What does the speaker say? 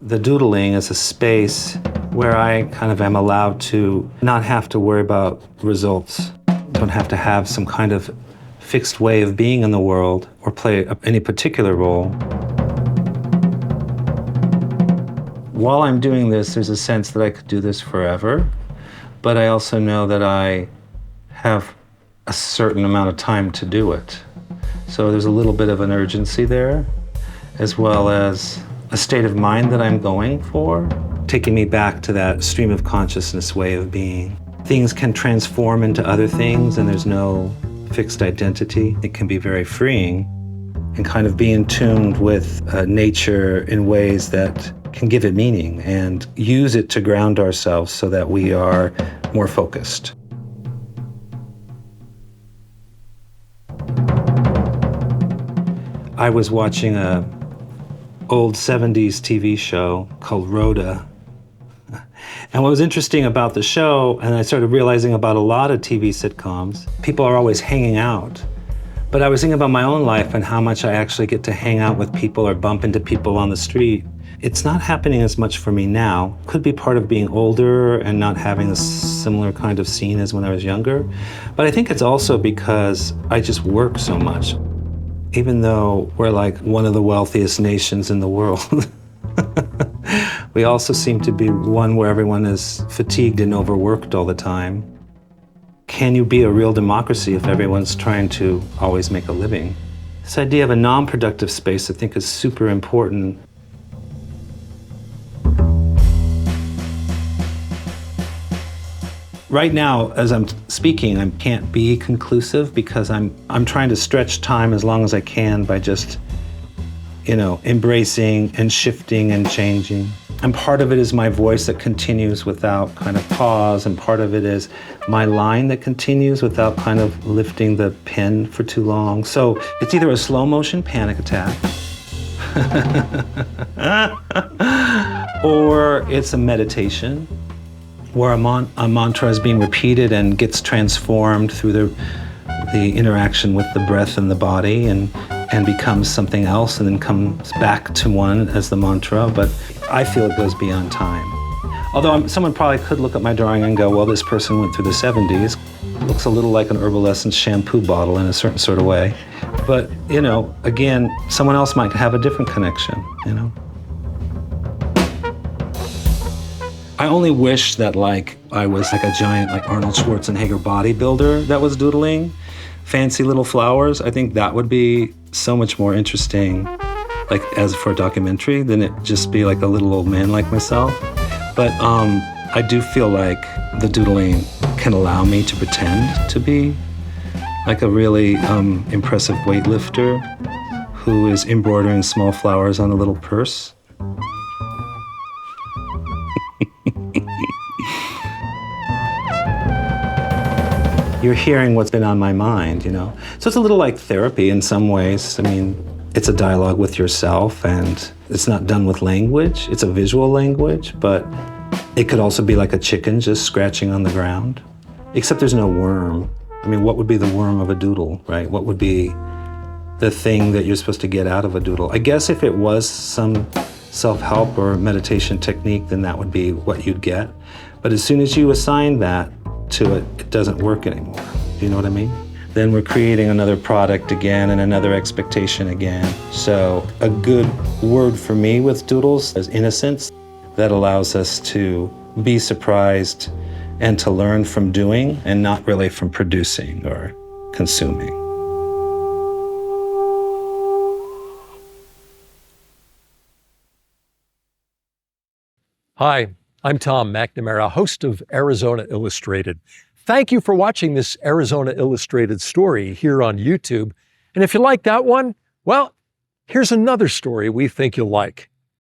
the doodling as a space where I kind of am allowed to not have to worry about results. Don't have to have some kind of fixed way of being in the world or play any particular role. While I'm doing this, there's a sense that I could do this forever, but I also know that I have a certain amount of time to do it. So there's a little bit of an urgency there, as well as a state of mind that I'm going for, taking me back to that stream of consciousness way of being. Things can transform into other things and there's no fixed identity. It can be very freeing and kind of be in tune with nature in ways that can give it meaning and use it to ground ourselves so that we are more focused. I was watching a old 70s TV show called Rhoda. And what was interesting about the show, and I started realizing about a lot of TV sitcoms, people are always hanging out. But I was thinking about my own life and how much I actually get to hang out with people or bump into people on the street. It's not happening as much for me now. Could be part of being older and not having a similar kind of scene as when I was younger. But I think it's also because I just work so much. Even though we're like one of the wealthiest nations in the world, we also seem to be one where everyone is fatigued and overworked all the time. Can you be a real democracy if everyone's trying to always make a living? This idea of a non-productive space I think is super important. Right now, as I'm speaking, I can't be conclusive because I'm trying to stretch time as long as I can by just, embracing and shifting and changing. And part of it is my voice that continues without kind of pause, and part of it is my line that continues without kind of lifting the pen for too long. So it's either a slow motion panic attack, or it's a meditation, where a mantra is being repeated and gets transformed through the interaction with the breath and the body and becomes something else and then comes back to one as the mantra. But I feel it goes beyond time. Although someone probably could look at my drawing and go, well, this person went through the 70s. It looks a little like an Herbal Essence shampoo bottle in a certain sort of way. But, again, someone else might have a different connection, I only wish that I was like a giant Arnold Schwarzenegger bodybuilder that was doodling fancy little flowers. I think that would be so much more interesting, as for a documentary, than it just be like a little old man like myself. But I do feel like the doodling can allow me to pretend to be like a really impressive weightlifter who is embroidering small flowers on a little purse. You're hearing what's been on my mind, So it's a little like therapy in some ways. It's a dialogue with yourself, and it's not done with language. It's a visual language, but it could also be like a chicken just scratching on the ground, except there's no worm. What would be the worm of a doodle, right? What would be the thing that you're supposed to get out of a doodle? I guess if it was some self-help or meditation technique, then that would be what you'd get. But as soon as you assign that to it, it doesn't work anymore. Do you know what I mean? Then we're creating another product again and another expectation again. So a good word for me with doodles is innocence. That allows us to be surprised and to learn from doing and not really from producing or consuming. Hi, I'm Tom McNamara, host of Arizona Illustrated. Thank you for watching this Arizona Illustrated story here on YouTube. And if you like that one, well, here's another story we think you'll like.